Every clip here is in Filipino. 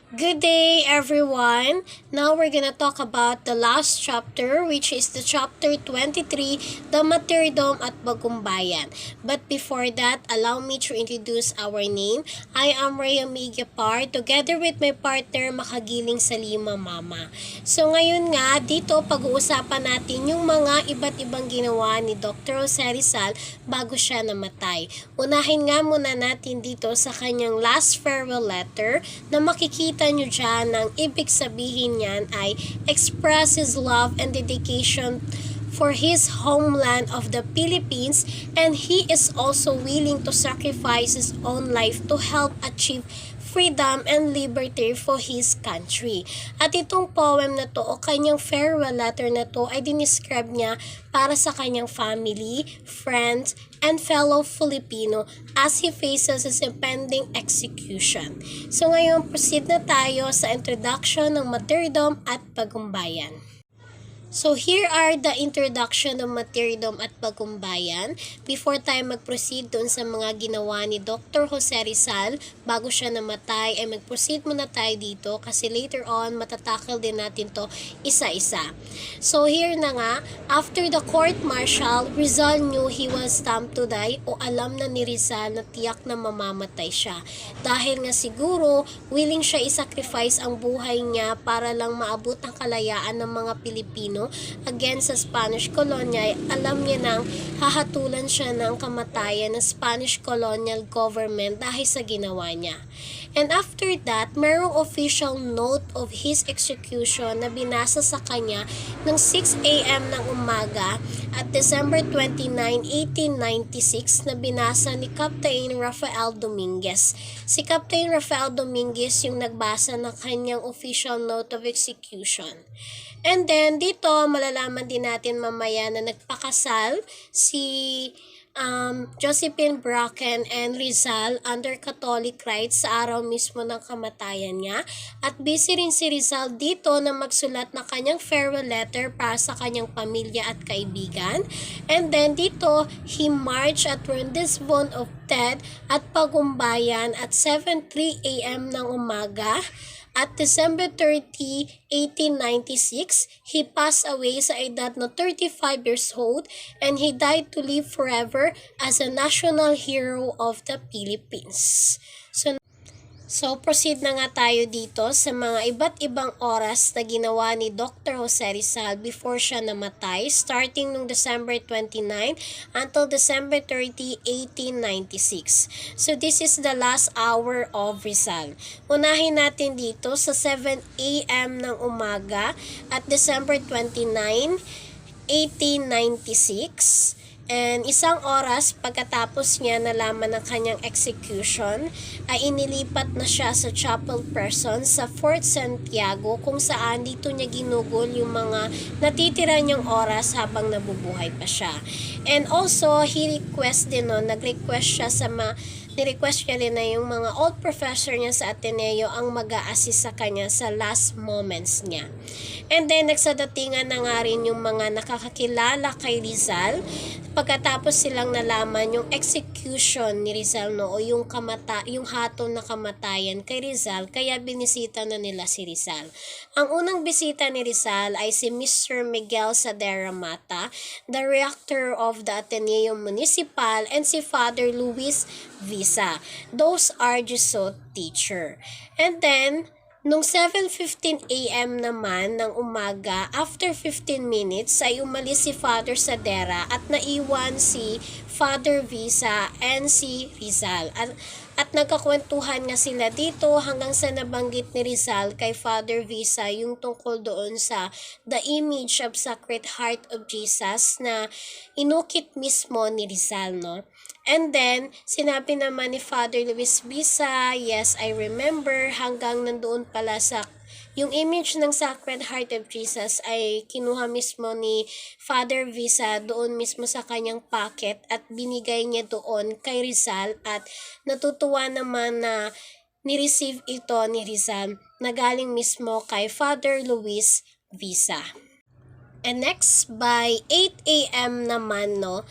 Good day, everyone. Now we're gonna talk about the last chapter, which is the chapter 23, the Martyrdom at Bagumbayan. But before that, allow me to introduce our name. I am Rhea Migapar, together with my partner, Makagiling Salima Mama. So ngayon nga, dito pag-uusapan natin yung mga iba't ibang ginawa ni Dr. Jose Rizal bago siya namatay. Unahin nga muna natin dito sa kanyang last farewell letter na makikita nyo dyan ang ibig sabihin niyan ay express his love and dedication for his homeland of the Philippines, and he is also willing to sacrifice his own life to help achieve freedom and liberty for his country. At itong poem na to o kanyang farewell letter na to ay dinescribe niya para sa kanyang family, friends, and fellow Filipino as he faces his impending execution. So ngayon, proceed na tayo sa introduction ng Martyrdom at Bagumbayan. So here are the introduction ng Martyrdom at Bagumbayan. Before tayo mag-proceed doon sa mga ginawa ni Dr. Jose Rizal bago siya namatay, ay mag-proceed muna tayo dito kasi later on matatakil din natin to isa-isa. So here na nga, after the court-martial, Rizal knew he was stamped to die, o alam na ni Rizal na tiyak na mamamatay siya. Dahil nga siguro willing siya isacrifice ang buhay niya para lang maabot ang kalayaan ng mga Pilipino against sa Spanish Colonia. Alam niya nang hahatulan siya ng kamatayan ng Spanish colonial government dahil sa ginawa niya. And after that, mayroong official note of his execution na binasa sa kanya ng 6 a.m. ng umaga at December 29, 1896 na binasa ni Captain Rafael Dominguez. Si Captain Rafael Dominguez yung nagbasa ng kanyang official note of execution. And then, dito, malalaman din natin mamaya na nagpakasal si Josephine Bracken and Rizal under Catholic rites sa araw mismo ng kamatayan niya. At busy rin si Rizal dito na magsulat na kanyang farewell letter para sa kanyang pamilya at kaibigan. And then, dito, he marched at Rendezvous of Ted at Bagumbayan at 7:03 a.m. ng umaga. At December 30, 1896, he passed away sa edad na 35 years old, and he died to live forever as a national hero of the Philippines. So, proceed na nga tayo dito sa mga iba't ibang oras na ginawa ni Dr. Jose Rizal before siya namatay, starting nung December 29 until December 30, 1896. So, this is the last hour of Rizal. Unahin natin dito sa 7 a.m. ng umaga at December 29, 1896. And isang oras pagkatapos niya nalaman ng kanyang execution, ay inilipat na siya sa chapel person sa Fort Santiago, kung saan dito niya ginugol yung mga natitira niyang oras habang nabubuhay pa siya. And also, nag-request siya sa ni-request niya rin na yung mga old professor niya sa Ateneo ang mag-a-assist sa kanya sa last moments niya. And then, nagsadatingan na nga rin yung mga nakakakilala kay Rizal pagkatapos silang nalaman yung execution ni Rizal, no, o yung hatol na kamatayan kay Rizal, kaya binisita na nila si Rizal. Ang unang bisita ni Rizal ay si Mr. Miguel Sadera Mata, the rector of the Ateneo Municipal, and si Father Luis Visa. Those are Jesuit teacher. And then, nung 7:15 a.m. naman ng umaga, after 15 minutes, ay umalis si Father Sadera at naiwan si Father Visa and si Rizal. At nagkakwentuhan nga sila dito hanggang sa nabanggit ni Rizal kay Father Visa yung tungkol doon sa the image of Sacred Heart of Jesus na inukit mismo ni Rizal, no? And then, sinabi naman ni Father Luis Visa, yes, I remember, hanggang nandoon pala sa yung image ng Sacred Heart of Jesus ay kinuha mismo ni Father Visa doon mismo sa kanyang pocket at binigay niya doon kay Rizal, at natutuwa naman na ni-receive ito ni Rizal na galing mismo kay Father Luis Visa. And next, by 8 a.m. naman, no,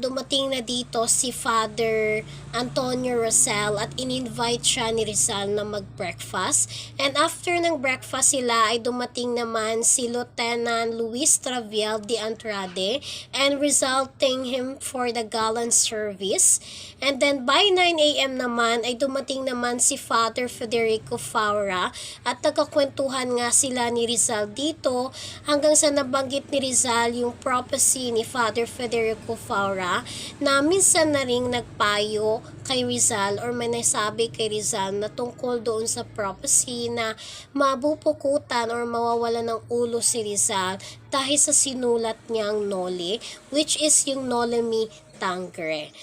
dumating na dito si Father Antonio Rosel at in-invite siya ni Rizal na mag-breakfast. And after ng breakfast sila ay dumating naman si Lieutenant Luis Traviel de Andrade and resulting him for the gallant service. And then by 9 a.m. naman ay dumating naman si Father Federico Faura at nagkakwentuhan nga sila ni Rizal dito hanggang sa nabanggit ni Rizal yung prophecy ni Father Federico Faura na minsan na ring nagpayo kay Rizal or may nasabi kay Rizal na tungkol doon sa prophecy na mabupukutan or mawawala ng ulo si Rizal dahil sa sinulat niyang Noli, which is yung Noli Me Tangere.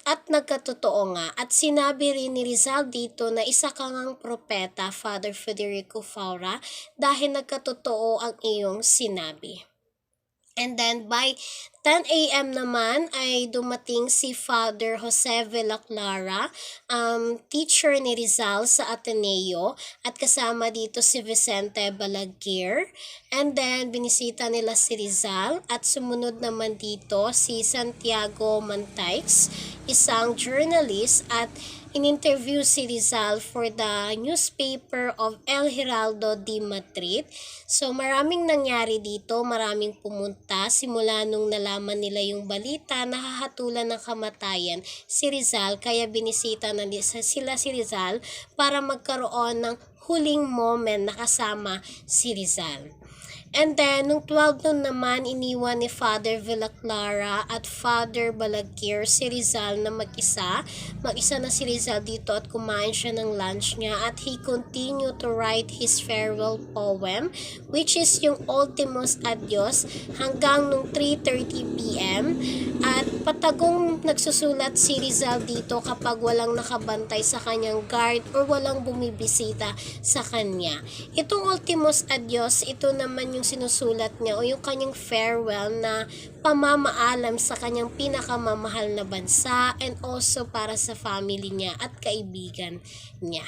At nagkatotoo nga at sinabi rin ni Rizal dito na isa ka ngang propeta, Father Federico Faura, dahil nagkatotoo ang iyong sinabi. And then by 10 a.m. naman ay dumating si Father Jose Villaclara, teacher ni Rizal sa Ateneo, at kasama dito si Vicente Balaguer. And then binisita nila si Rizal at sumunod naman dito si Santiago Mantaix, isang journalist, at in-interview si Rizal for the newspaper of El Heraldo de Madrid. So maraming nangyari dito, maraming pumunta simula nung nalaman nila yung balita na hahatulan ng kamatayan si Rizal, kaya binisita na sila si Rizal para magkaroon ng huling moment na kasama si Rizal. And then, nung 12 noon naman, iniwan ni Father Villaclara at Father Balaguer si Rizal na mag-isa. Mag-isa na si Rizal dito at kumain siya ng lunch niya at he continued to write his farewell poem, which is yung Ultimos Adios, hanggang nung 3:30 p.m. At patagong nagsusulat si Rizal dito kapag walang nakabantay sa kanyang guard or walang bumibisita sa kanya. Itong Ultimos Adios, ito naman yung sinusulat niya o yung kanyang farewell na pamamaalam sa kanyang pinakamamahal na bansa and also para sa family niya at kaibigan niya.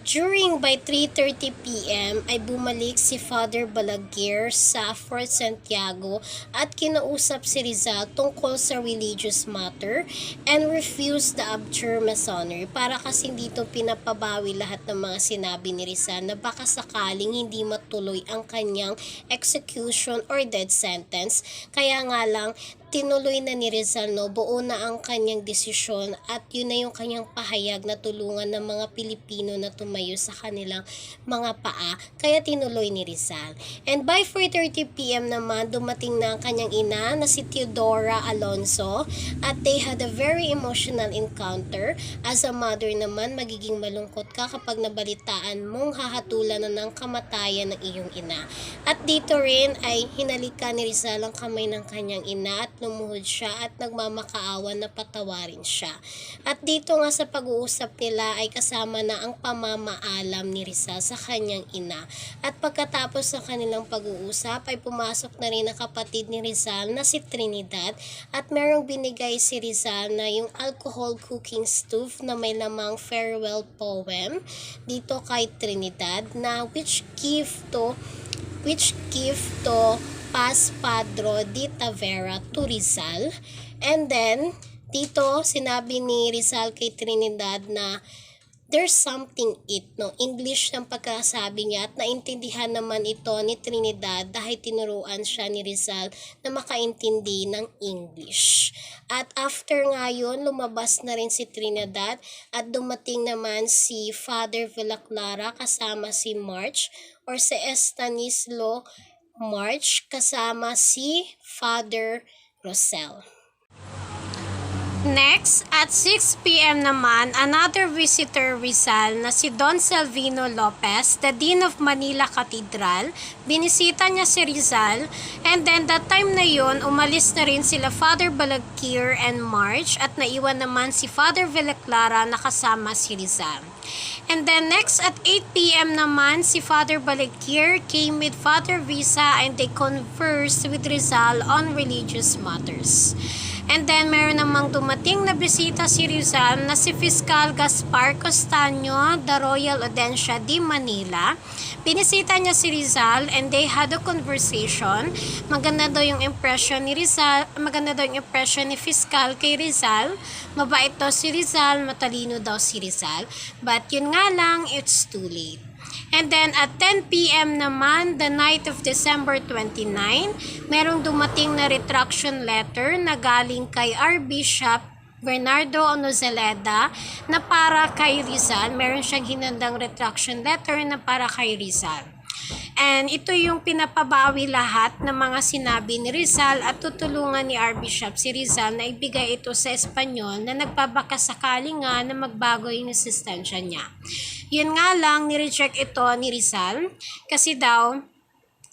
During by 3:30 p.m. ay bumalik si Father Balaguer sa Fort Santiago at kinausap si Rizal tungkol sa religious matter and refused the abjure masonry, para kasi dito pinapabawi lahat ng mga sinabi ni Rizal na baka sakaling hindi matuloy ang kanyang execution or death sentence. Kaya nga lang tinuloy na ni Rizal, no, buo na ang kanyang desisyon at yun na yung kanyang pahayag na tulungan ng mga Pilipino na tumayo sa kanilang mga paa, kaya tinuloy ni Rizal. And by 4:30 p.m. naman, dumating na ang kanyang ina na si Teodora Alonso at they had a very emotional encounter. As a mother naman, magiging malungkot ka kapag nabalitaan mong hahatulan na ng kamatayan ng iyong ina. At dito rin ay hinalikan ni Rizal ang kamay ng kanyang ina at lumuhod siya at nagmamakaawa na patawarin siya. At dito nga sa pag-uusap nila ay kasama na ang pamamaalam ni Rizal sa kanyang ina. At pagkatapos ng kanilang pag-uusap ay pumasok na rin ang kapatid ni Rizal na si Trinidad at merong binigay si Rizal na yung alcohol cooking stove na may lamang farewell poem dito kay Trinidad na which give to Paz Padro de Tavera to Rizal. And then, dito sinabi ni Rizal kay Trinidad na there's something no? English ng pagkasabi niya at naintindihan naman ito ni Trinidad dahil tinuruan siya ni Rizal na makaintindi ng English. At after ngayon, lumabas na rin si Trinidad at dumating naman si Father Villaclara kasama si March or si Estanislo March kasama si Father Rosel. Next, at 6 p.m. naman, another visitor Rizal na si Don Selvino Lopez, the Dean of Manila Cathedral, binisita niya si Rizal, and then that time na yun, umalis na rin sila Father Balaguer and March at naiwan naman si Father Villaclara na kasama si Rizal. And then next at 8 p.m. naman, si Father Balaguer came with Father Visa and they conversed with Rizal on religious matters. And then, meron namang dumating na bisita si Rizal na si Fiscal Gaspar Costaño, the Royal Audiencia de Manila. Binisita niya si Rizal and they had a conversation. Maganda daw yung impression ni Rizal, maganda daw yung impression ni Fiscal kay Rizal. Mabait daw si Rizal, matalino daw si Rizal. But yun nga lang, it's too late. And then at 10 p.m. naman, the night of December 29, merong dumating na retraction letter na galing kay our Bishop Bernardo Onozeleda na para kay Rizal. Meron siyang hinandang retraction letter na para kay Rizal. And ito yung pinapabawi lahat ng mga sinabi ni Rizal at tutulungan ni Archbishop si Rizal na ibigay ito sa Espanyol na nagbabakasakali nga na magbago yung resistensya niya. Yun nga lang, nireject ito ni Rizal kasi daw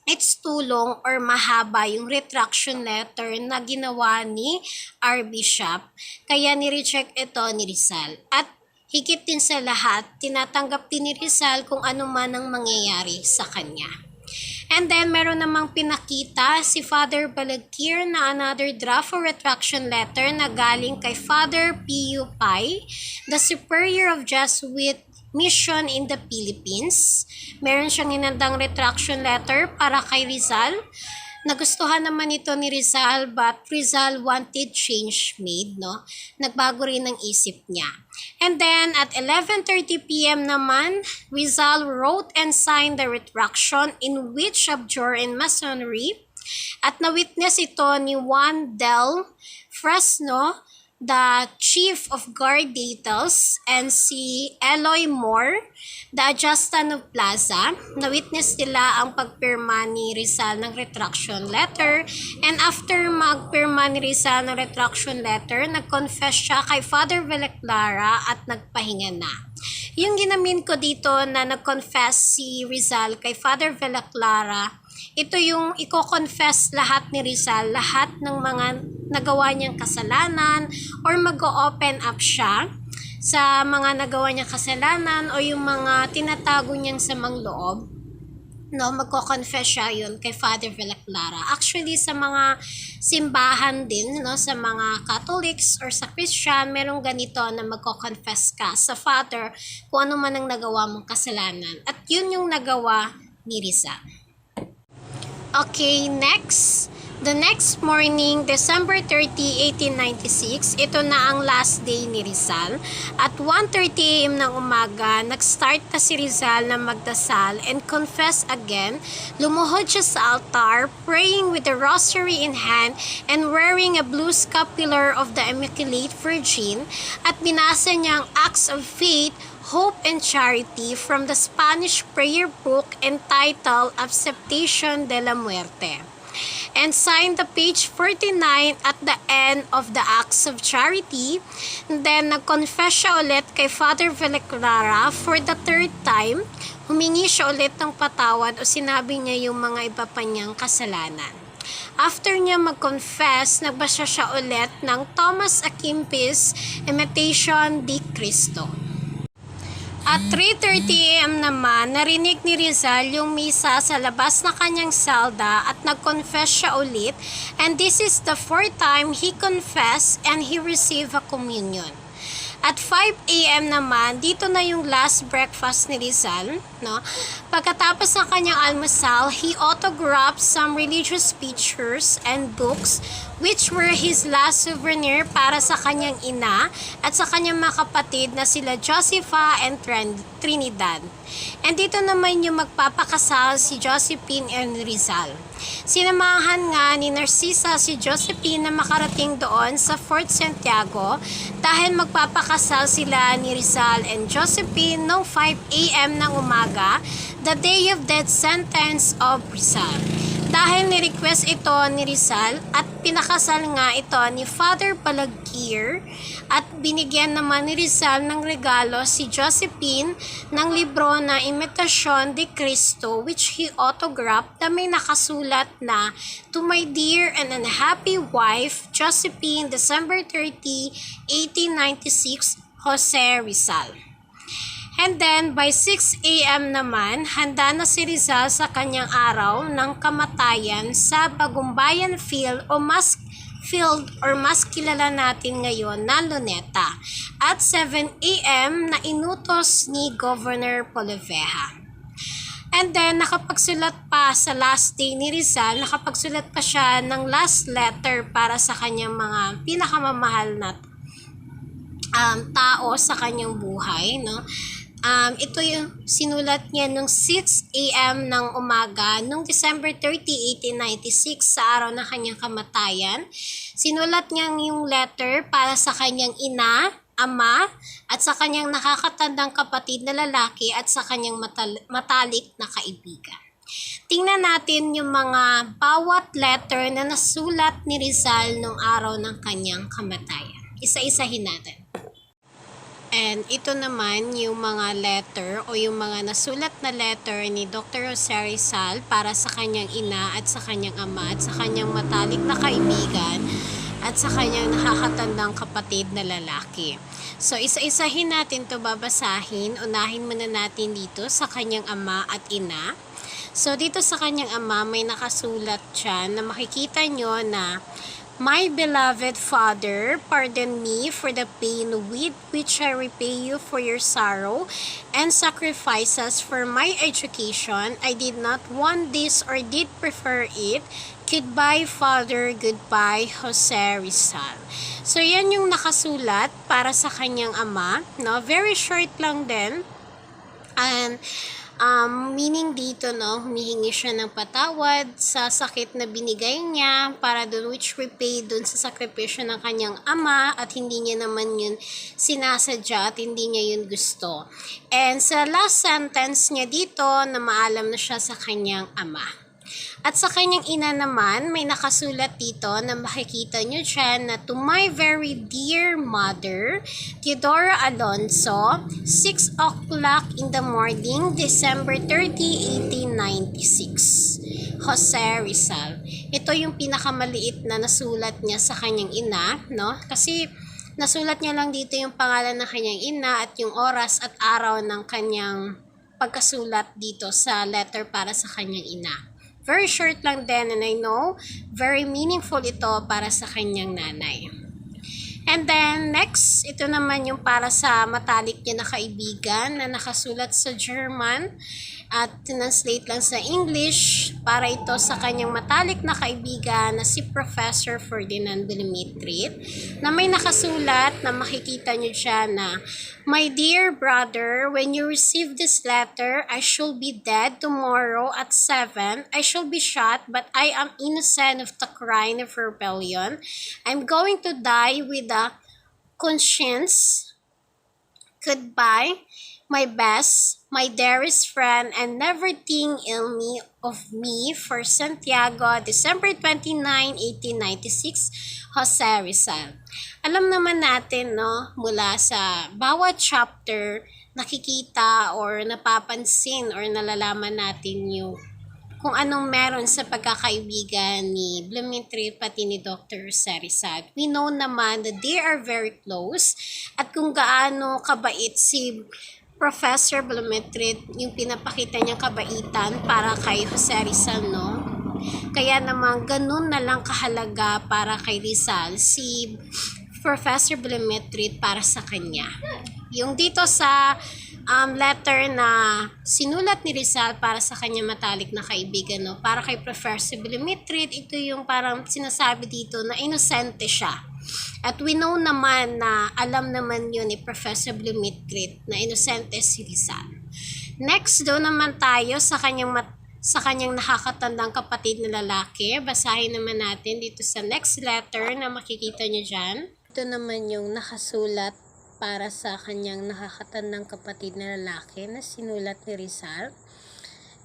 it's too long or mahaba yung retraction letter na ginawa ni Archbishop. Kaya nireject ito ni Rizal. At higit din sa lahat, tinatanggap din ni Rizal kung ano man ang mangyayari sa kanya. And then, meron namang pinakita si Father Balagkir na another draft or retraction letter na galing kay Father Pio Pai, the Superior of Jesuit Mission in the Philippines. Meron siyang inandang retraction letter para kay Rizal. Nagustuhan naman ito ni Rizal, but Rizal wanted change made, no? Nagbago rin ang isip niya. And then, at 11:30 p.m. naman, Rizal wrote and signed the retraction in which abjure in Masonry. At na-witness ito ni Juan Del Fresno, the Chief of Guard Details, and si Eloy Moore, the Adjutant of Plaza. Na-witness nila ang pagpirma ni Rizal ng retraction letter. And after magpirma ni Rizal ng retraction letter, nag-confess siya kay Father Velaclara at nagpahinga na. Yung ginamin ko dito na nag-confess si Rizal kay Father Velaclara, ito yung i-confess lahat ni Rizal, lahat ng mga nagawa niyang kasalanan or mag-open up siya sa mga nagawa niyang kasalanan o yung mga tinatago niyang samang loob. No, magko-confess siya yun kay Father Velaclara. Actually, sa mga simbahan din, no, sa mga Catholics or sa Christian, merong ganito na magko-confess ka sa Father kung ano man ang nagawa mong kasalanan. At yun yung nagawa ni Rizal. Okay, next. The next morning, December 30, 1896, ito na ang last day ni Rizal. At 1:30 a.m. ng umaga, nag-start na si Rizal na magdasal and confess again. Lumuhod siya sa altar, praying with the rosary in hand and wearing a blue scapular of the Immaculate Virgin. At binasa niya ang Acts of Faith, Hope and Charity from the Spanish prayer book entitled Acceptation de la Muerte, and signed the page 49 at the end of the Acts of Charity. And then, nag-confess siya ulit kay Father Velaclara for the third time. Humingi siya ulit ng patawad o sinabi niya yung mga iba pa niyang kasalanan. After niya mag-confess, nagbasa siya ulit ng Thomas A. Kempis Imitation de Cristo. At 3:30 a.m. naman, narinig ni Rizal yung misa sa labas na kanyang selda at nag-confess siya ulit. And this is the fourth time he confessed and he received a communion. At 5 a.m. naman, dito na yung last breakfast ni Rizal. No? Pagkatapos ng kanyang almusal, he autographed some religious pictures and books which were his last souvenir para sa kanyang ina at sa kanyang mga kapatid na sila Josefa and Trinidad. And dito naman yung magpapakasal si Josephine and Rizal. Sinamahan nga ni Narcisa si Josephine na makarating doon sa Fort Santiago dahil magpapakasal sila ni Rizal and Josephine noong 5 a.m. ng umaga, the day of death sentence of Rizal. Dahil ni-request ito ni Rizal at pinakasal nga ito ni Father Balagkir at binigyan naman ni Rizal ng regalo si Josephine ng libro na Imitation de Cristo which he autographed na may nakasulat na To my dear and unhappy wife, Josephine, December 30, 1896, Jose Rizal. And then, by 6 a.m. naman, handa na si Rizal sa kanyang araw ng kamatayan sa Bagumbayan Field o Mass filled or mas kilala natin ngayon na Luneta at 7 a.m. na inutos ni Governor Polavieja. And then, nakapagsulat pa sa last day ni Rizal, nakapagsulat pa siya ng last letter para sa kanyang mga pinakamamahal na tao sa kanyang buhay, no? Ito yung sinulat niya nung 6 a.m. ng umaga nung December 30, 1896 sa araw ng kanyang kamatayan. Sinulat niya yung letter para sa kanyang ina, ama, at sa kanyang nakakatandang kapatid na lalaki at sa kanyang matalik na kaibigan. Tingnan natin yung mga bawat letter na nasulat ni Rizal nung araw ng kanyang kamatayan. Isa-isahin natin. And ito naman yung mga letter o yung mga nasulat na letter ni Dr. Jose Rizal para sa kanyang ina at sa kanyang ama at sa kanyang matalik na kaibigan at sa kanyang nakakatandang kapatid na lalaki. So, isa-isahin natin to babasahin. Unahin muna natin dito sa kanyang ama at ina. So, dito sa kanyang ama, may nakasulat siya na makikita nyo na, "My beloved Father, pardon me for the pain with which I repay you for your sorrow and sacrifices for my education. I did not want this or did prefer it. Goodbye, Father. Goodbye, Jose Rizal." So, yan yung nakasulat para sa kanyang ama. No? Very short lang din. And meaning dito, no, humihingi siya ng patawad sa sakit na binigay niya para doon, which repay doon sa sakripisyo ng kanyang ama at hindi niya naman yun sinasadya at hindi niya yun gusto. And sa last sentence niya dito, na maalam na siya sa kanyang ama. At sa kanyang ina naman, may nakasulat dito na makikita nyo dyan na, "To my very dear mother, Theodora Alonso, 6 o'clock in the morning, December 30, 1896. Jose Rizal." Ito yung pinakamaliit na nasulat niya sa kanyang ina, no? Kasi nasulat niya lang dito yung pangalan ng kanyang ina at yung oras at araw ng kanyang pagkasulat dito sa letter para sa kanyang ina. Very short lang din, and I know very meaningful ito para sa kanyang nanay. And then next, ito naman yung para sa matalik niya na kaibigan na nakasulat sa German at translate lang sa English para ito sa kanyang matalik na kaibigan na si Professor Ferdinand Blumentritt, na may nakasulat na makikita niyo siya na, "My dear brother, when you receive this letter, I shall be dead tomorrow at 7. I shall be shot, but I am innocent of the crime of rebellion. I'm going to die with a conscience. Goodbye, my best, my dearest friend, and never think ill of me for Santiago, December 29, 1896, Jose Rizal." Alam naman natin, no, mula sa bawat chapter, nakikita or napapansin or nalalaman natin yung kung anong meron sa pagkakaibigan ni Blumentritt pati ni Dr. Jose Rizal. We know naman that they are very close at kung gaano kabait si Professor Blumentritt, yung pinapakita niyang kabaitan para kay Jose Rizal, no? Kaya naman ganun na lang kahalaga para kay Rizal si Professor Blumentritt para sa kanya. Yung dito sa letter na sinulat ni Rizal para sa kanya matalik na kaibigan, no? Para kay Professor Blumentritt, ito yung parang sinasabi dito na inosente siya. At we know naman na alam naman yun ni Professor Blumentritt na inosente si Rizal. Next, doon naman tayo sa kanyang nakakatandang kapatid na lalaki. Basahin naman natin dito sa next letter na makikita nyo dyan. Ito naman yung nakasulat para sa kanyang nakakatandang kapatid na lalaki na sinulat ni Rizal.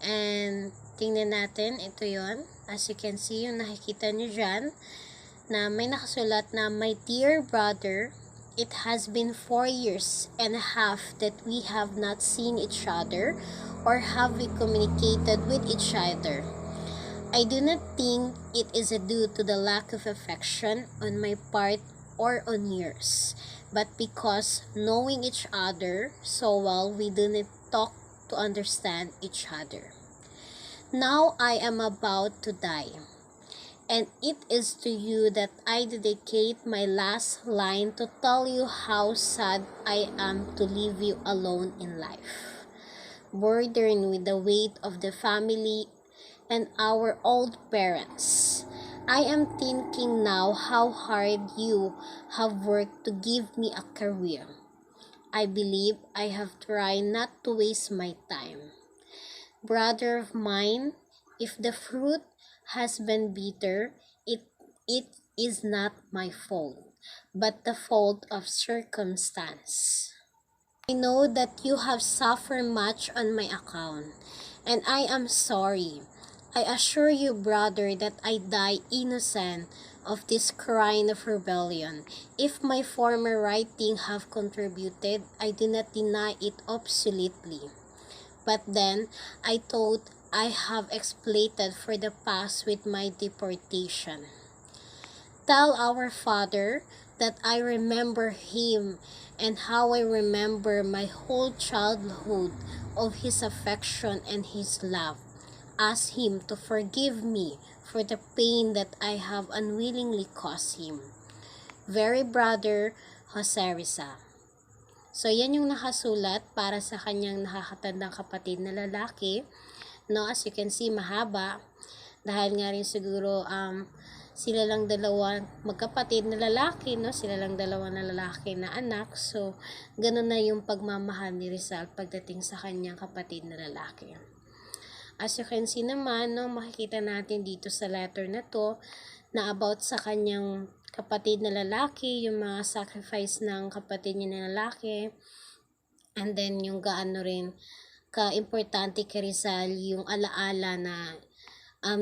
And tingnan natin, ito yon. As you can see, yung nakikita nyo dyan, na may nakasulat na, "My dear brother, it has been 4 years and a half that we have not seen each other or have we communicated with each other. I do not think it is due to the lack of affection on my part or on yours, but because knowing each other so well, we do not talk to understand each other. Now I am about to die, and it is to you that I dedicate my last line to tell you how sad I am to leave you alone in life, burdened with the weight of the family and our old parents. I am thinking now how hard you have worked to give me a career. I believe I have tried not to waste my time. Brother of mine, if the fruit has been bitter, it is not my fault, but the fault of circumstance. I know that you have suffered much on my account, and I am sorry. I assure you, brother, that I die innocent of this crime of rebellion. If my former writing have contributed, I do not deny it absolutely. But then, I thought I have expiated for the past with my deportation. Tell our Father that I remember him and how I remember my whole childhood of his affection and his love. Ask him to forgive me for the pain that I have unwillingly caused him. Very brother, Jose Rizal. So, yan yung nakasulat para sa kanyang nakakatandang kapatid na lalaki. No, as you can see, mahaba. Dahil nga rin siguro, sila lang dalawa magkapatid na lalaki, no? Sila lang dalawa na lalaki na anak. So, ganun na yung pagmamahal ni Rizal pagdating sa kanyang kapatid na lalaki. As you can see naman, no, makikita natin dito sa letter na to, na about sa kanyang kapatid na lalaki, yung mga sacrifice ng kapatid niya na lalaki, and then yung gaano rin ka-importante kay Rizal yung alaala na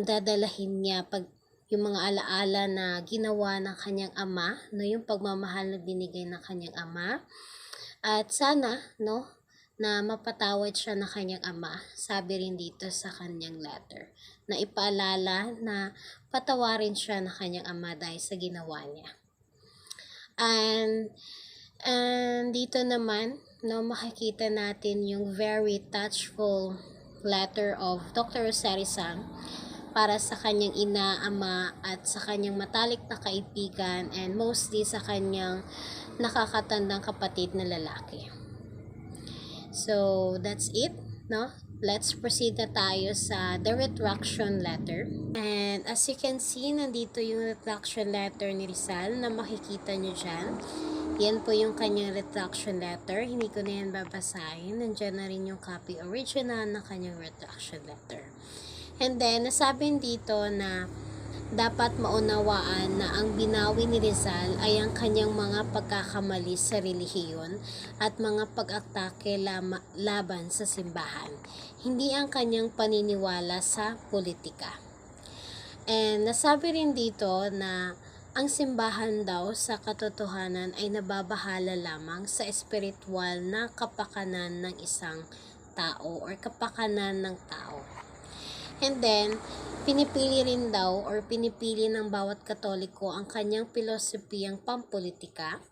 dadalahin niya pag yung mga alaala na ginawa ng kanyang ama, no, yung pagmamahal na binigay ng kanyang ama, at sana, no, na mapatawad siya ng kanyang ama. Sabi rin dito sa kanyang letter na ipaalala na patawarin siya ng kanyang ama dahil sa ginawa niya. And dito naman, no, makikita natin yung very touchful letter of Dr. Jose Rizal para sa kanyang ina, ama, at sa kanyang matalik na kaibigan, and mostly sa kanyang nakakatandang kapatid na lalaki. So, that's it, no? Let's proceed na tayo sa the retraction letter. And as you can see, nandito yung retraction letter ni Rizal na makikita nyo dyan. Yan po yung kanyang retraction letter. Hindi ko na yan babasahin. Nandyan na rin yung copy original ng kanyang retraction letter. And then, nasabi dito na dapat maunawaan na ang binawi ni Rizal ay ang kanyang mga pagkakamali sa relihiyon at mga pag-atake laban sa simbahan, hindi ang kanyang paniniwala sa politika. And nasabi rin dito na ang simbahan daw sa katotohanan ay nababahala lamang sa espiritual na kapakanan ng isang tao or kapakanan ng tao. And then, pinipili rin daw or pinipili ng bawat Katoliko ang kanyang pilosopiyang pampolitika.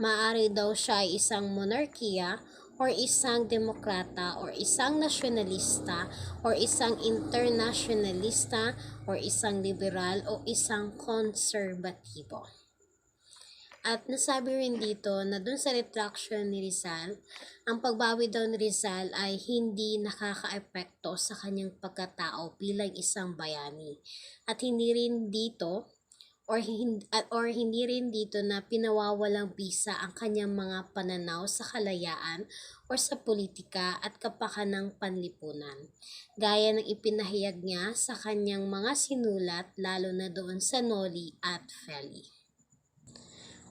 Maaari daw siya ay isang monarkiya or isang demokrata or isang nasyonalista or isang internationalista or isang liberal o isang konserbatibo. At nasabi rin dito na dun sa retraction ni Rizal, ang pagbawi daw ni Rizal ay hindi nakaka-epekto sa kanyang pagkatao bilang isang bayani. At hindi rin dito hindi rin dito na pinawawalang bisa ang kanyang mga pananaw sa kalayaan o sa politika at kapakanang panlipunan. Gaya ng ipinahayag niya sa kanyang mga sinulat lalo na doon sa Noli at Feli.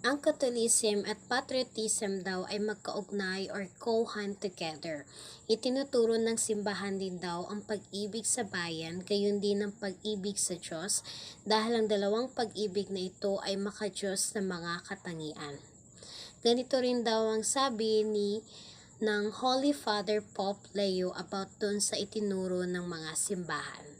Ang Catholicism at patriotism daw ay magkaugnay or co-hand together. Itinuturo ng simbahan din daw ang pag-ibig sa bayan, gayon din ang pag-ibig sa Diyos, dahil ang dalawang pag-ibig na ito ay maka-Diyos na mga katangian. Ganito rin daw ang sabi ng Holy Father Pope Leo about dun sa itinuro ng mga simbahan.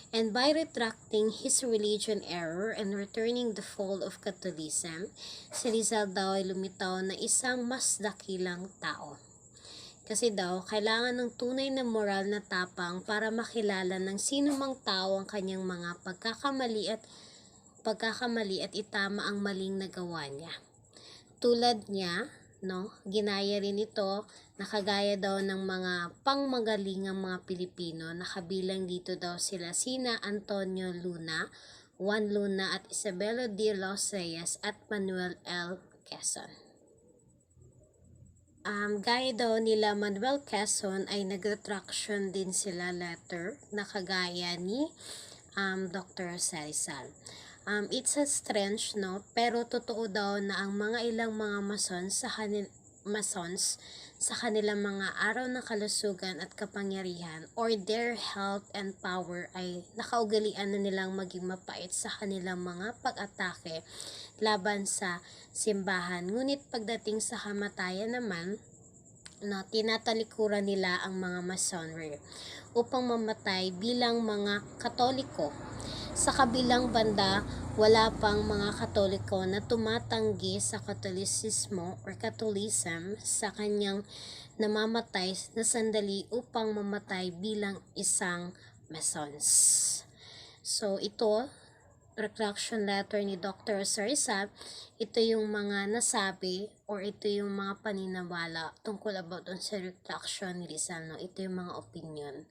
And by retracting his religion error and returning the fall of Catholicism, si Rizal daw ay lumitaw na isang mas dakilang tao. Kasi daw, kailangan ng tunay na moral na tapang para makilala ng sino mang tao ang kanyang mga pagkakamali at pagkakamali at itama ang maling nagawa niya. Tulad niya, no, ginaya rin ito, nakagaya daw ng mga pangmagalingang mga Pilipino, nakabilang dito daw sila sina Antonio Luna, Juan Luna at Isabelo de los Reyes at Manuel L. Quezon. Gaya daw nila Manuel Quezon ay nag-retraction din sila letter na kagaya ni Dr. Sarizal. It's a strange, no? Pero totoo daw na ang mga ilang mga masons sa kanilang mga araw ng kalusugan at kapangyarihan or their health and power ay nakaugalian na nilang maging mapait sa kanilang mga pag-atake laban sa simbahan. Ngunit pagdating sa kamatayan naman, no, tinatalikuran nila ang mga masonry upang mamatay bilang mga Katoliko. Sa kabilang banda, wala pang mga Katoliko na tumatanggi sa Katolisismo or Catholicism sa kanyang namamatay na sandali upang mamatay bilang isang Masons. So ito, retraction letter ni Dr. Sarizal, ito yung mga nasabi or ito yung mga paninawala tungkol about sa retraction ni Rizal, no? Ito yung mga opinion.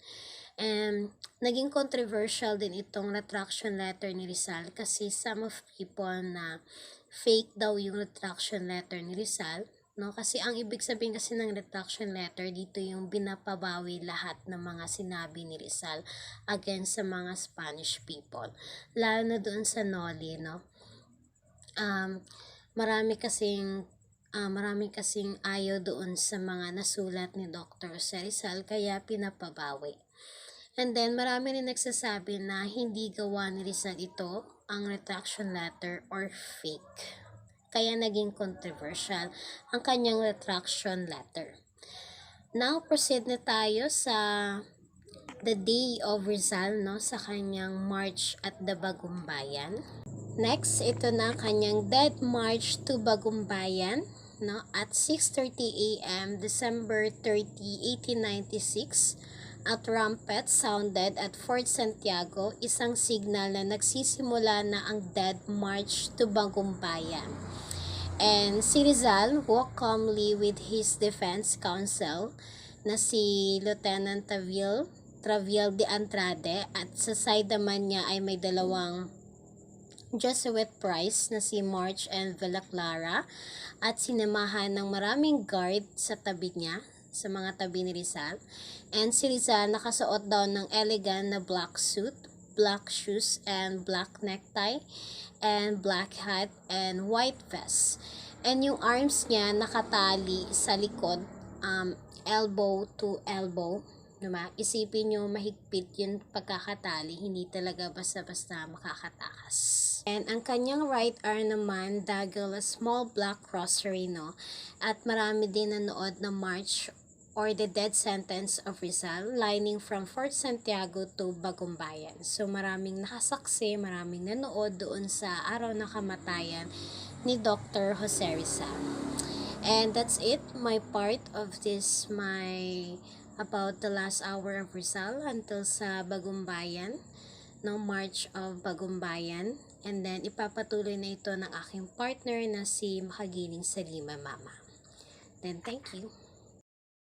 And naging controversial din itong retraction letter ni Rizal kasi some of people na fake daw yung retraction letter ni Rizal, no? Kasi ang ibig sabihin kasi ng retraction letter dito yung binapabawi lahat ng mga sinabi ni Rizal against sa mga Spanish people, lalo na doon sa Noli, no? Marami kasing ayaw doon sa mga nasulat ni Dr. Sarizal kaya pinapabawi. And then marami rin nagsasabi na hindi gawa ni Rizal ito, ang retraction letter, or fake. Kaya naging controversial ang kanyang retraction letter. Now, proceed na tayo sa the day of Rizal, no, sa kanyang march at the Bagumbayan. Next, ito na kanyang dead march to Bagumbayan, no, at 6:30 a.m. December 30, 1896. At trumpet sounded at Fort Santiago, isang signal na nagsisimula na ang dead march to Bagumbayan. And si Rizal walked calmly with his defense counsel na si Lieutenant Traviel de Andrade, at sa side naman niya ay may dalawang Jesuit priest na si March and Villaclara, at sinamahan ng maraming guard sa tabi niya, sa mga tabi ni Rizal. And si Rizal nakasuot daw ng elegant na black suit, black shoes, and black necktie, and black hat, and white vest. And yung arms niya nakatali sa likod, elbow to elbow. Diba? Isipin nyo, mahigpit yung pagkakatali, hindi talaga basta-basta makakatakas. And ang kanyang right arm naman, daggle a small black rosary, no? At marami din nanood na march or the death sentence of Rizal, lining from Fort Santiago to Bagumbayan. So maraming nakasaksi, maraming nanood doon sa araw ng kamatayan ni Dr. Jose Rizal. And that's it, my part of this, about the last hour of Rizal until sa Bagumbayan, no, March of Bagumbayan. And then ipapatuloy na ito ng aking partner na si Makagiling Salima Mama. Then thank you.